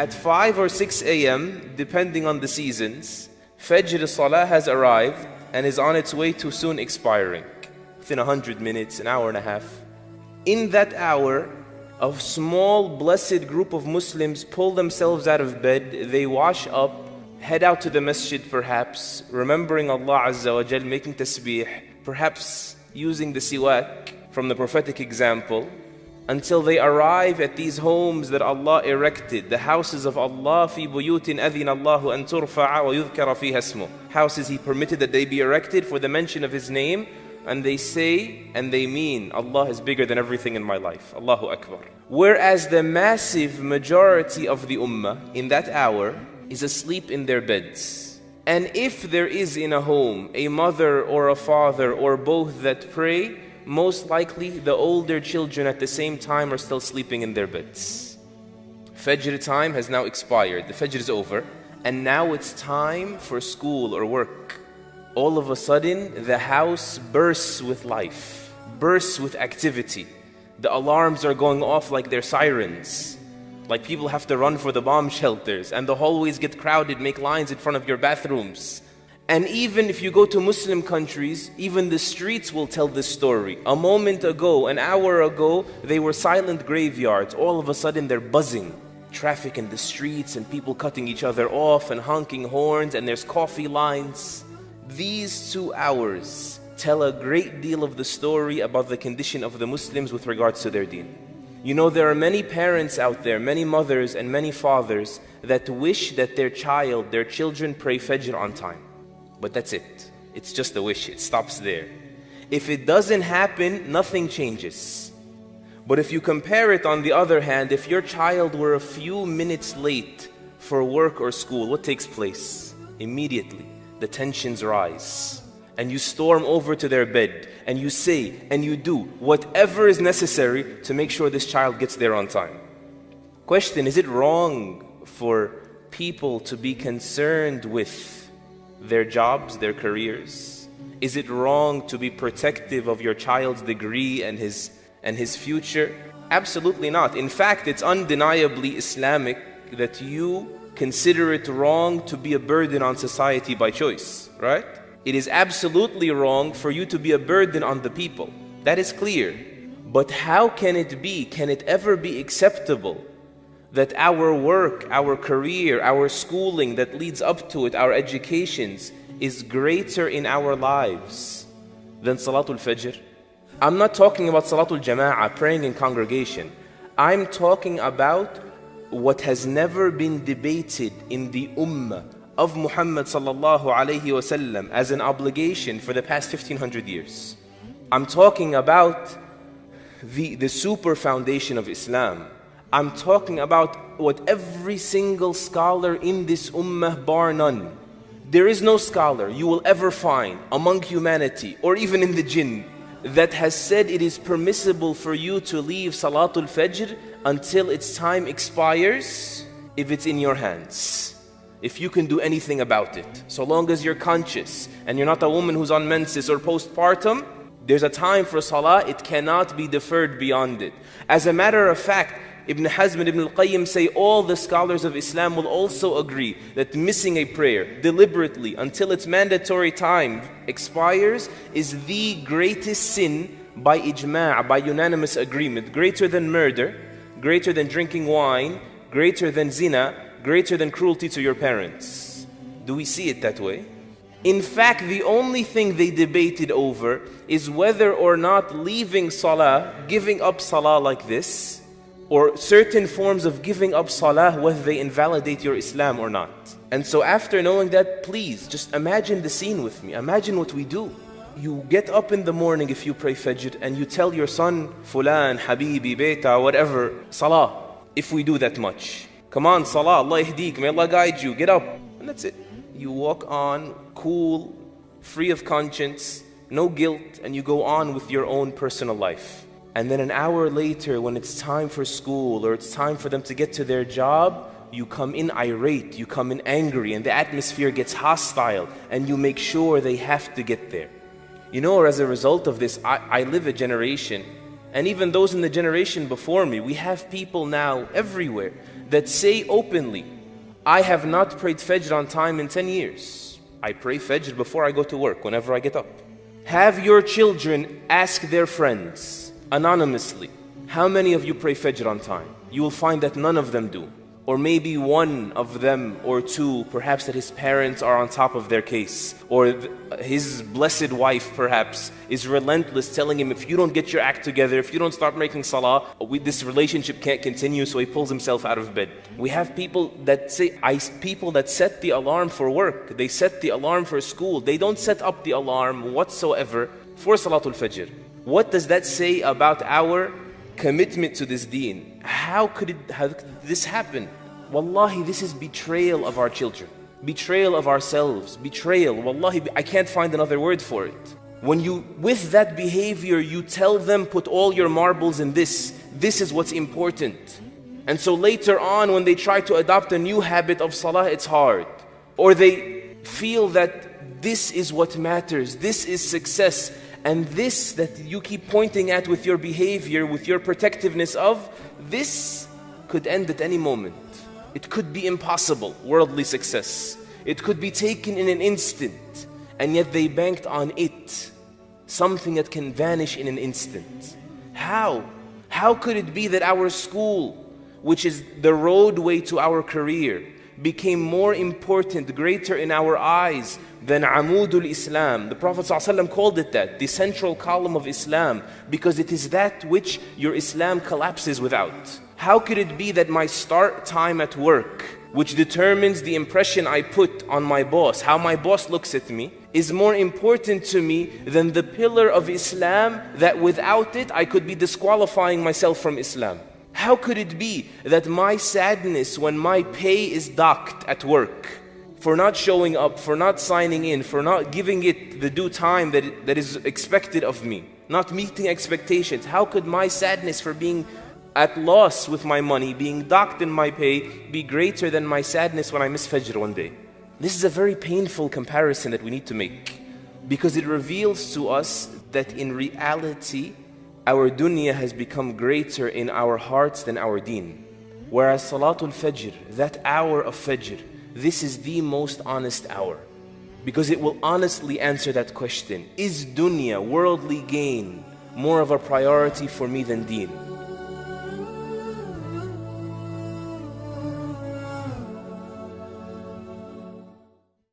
At 5 or 6 a.m., depending on the seasons, Fajr Salah has arrived and is on its way to soon expiring. Within 100 minutes, an hour and a half. In that hour, a small blessed group of Muslims pull themselves out of bed, they wash up, head out to the masjid perhaps, remembering Allah Azza wa Jal, making tasbih, perhaps using the siwak from the prophetic example, until they arrive at these homes that Allah erected, the houses of Allah, fi buyutin adhina Allahu an turfa'a wa yudhkara fiha ismuh. Houses He permitted that they be erected for the mention of His name, and they say and they mean, Allah is bigger than everything in my life. Allahu Akbar. Whereas the massive majority of the ummah in that hour is asleep in their beds. And if there is in a home a mother or a father or both that pray, most likely the older children at the same time are still sleeping in their beds. Fajr time has now expired. The Fajr is over. And now it's time for school or work. All of a sudden, the house bursts with life, bursts with activity. The alarms are going off like they're sirens. Like people have to run for the bomb shelters, and the hallways get crowded, make lines in front of your bathrooms. And even if you go to Muslim countries, even the streets will tell this story. A moment ago, an hour ago, they were silent graveyards. All of a sudden, they're buzzing. Traffic in the streets and people cutting each other off and honking horns, and there's coffee lines. These 2 hours tell a great deal of the story about the condition of the Muslims with regards to their deen. You know, there are many parents out there, many mothers and many fathers that wish that their child, their children pray Fajr on time. But that's it. It's just a wish. It stops there. If it doesn't happen, nothing changes. But if you compare it on the other hand, if your child were a few minutes late for work or school, what takes place? Immediately, the tensions rise. And you storm over to their bed, and you say and you do whatever is necessary to make sure this child gets there on time. Question, is it wrong for people to be concerned with their jobs, their careers? Is it wrong to be protective of your child's degree and his future? Absolutely not. In fact, it's undeniably Islamic that you consider it wrong to be a burden on society by choice, right? It is absolutely wrong for you to be a burden on the people. That is clear. But how can it ever be acceptable that our work, our career, our schooling that leads up to it, our educations, is greater in our lives than Salatul Fajr? I'm not talking about Salatul Jama'ah, praying in congregation. I'm talking about what has never been debated in the ummah of Muhammad sallallahu alayhi wasallam as an obligation for the past 1500 years. I'm talking about the super foundation of Islam. I'm talking about what every single scholar in this ummah, bar none. There is no scholar you will ever find among humanity or even in the jinn that has said it is permissible for you to leave Salatul Fajr until its time expires if it's in your hands. If you can do anything about it. So long as you're conscious and you're not a woman who's on menses or postpartum, there's a time for Salah, it cannot be deferred beyond it. As a matter of fact, Ibn Hazm and Ibn al-Qayyim say all the scholars of Islam will also agree that missing a prayer deliberately until its mandatory time expires is the greatest sin by ijma', by unanimous agreement, greater than murder, greater than drinking wine, greater than zina, greater than cruelty to your parents. Do we see it that way? In fact, the only thing they debated over is whether or not leaving Salah, giving up Salah like this, or certain forms of giving up Salah, whether they invalidate your Islam or not. And so after knowing that, please just imagine the scene with me. Imagine what we do. You get up in the morning if you pray Fajr and you tell your son, Fulan, Habibi, Beta, whatever, Salah, if we do that much. Come on, Salah, Allah yahdeek, may Allah guide you, get up. And that's it. You walk on, cool, free of conscience, no guilt, and you go on with your own personal life. And then an hour later, when it's time for school or it's time for them to get to their job, you come in irate, you come in angry, and the atmosphere gets hostile, and you make sure they have to get there. You know, or as a result of this, I live a generation, and even those in the generation before me, we have people now everywhere that say openly, I have not prayed Fajr on time in 10 years. I pray Fajr before I go to work, whenever I get up. Have your children ask their friends anonymously, how many of you pray Fajr on time? You will find that none of them do. Or maybe one of them or two, perhaps that his parents are on top of their case. Or his blessed wife perhaps is relentless, telling him, if you don't get your act together, if you don't start making salah, this relationship can't continue, so he pulls himself out of bed. We have people that set the alarm for work. They set the alarm for school. They don't set up the alarm whatsoever for Salatul Fajr. What does that say about our commitment to this deen? How could this happen? Wallahi, this is betrayal of our children, betrayal of ourselves, betrayal. Wallahi, I can't find another word for it. When you, with that behavior, you tell them, put all your marbles in this is what's important. And so later on, when they try to adopt a new habit of salah, it's hard. Or they feel that this is what matters, this is success. And this that you keep pointing at with your behavior, with your protectiveness of, this could end at any moment. It could be impossible, worldly success. It could be taken in an instant. And yet they banked on it, something that can vanish in an instant. How? How could it be that our school, which is the roadway to our career, became more important, greater in our eyes than Amudul Islam? The Prophet ﷺ called it that, the central column of Islam, because it is that which your Islam collapses without. How could it be that my start time at work, which determines the impression I put on my boss, how my boss looks at me, is more important to me than the pillar of Islam that without it I could be disqualifying myself from Islam? How could it be that my sadness when my pay is docked at work, for not showing up, for not signing in, for not giving it the due time that is expected of me, not meeting expectations, how could my sadness for being at loss with my money, being docked in my pay, be greater than my sadness when I miss Fajr one day? This is a very painful comparison that we need to make, because it reveals to us that in reality, our dunya has become greater in our hearts than our deen. Whereas Salatul Fajr, that hour of Fajr, this is the most honest hour, because it will honestly answer that question. Is dunya, worldly gain, more of a priority for me than deen?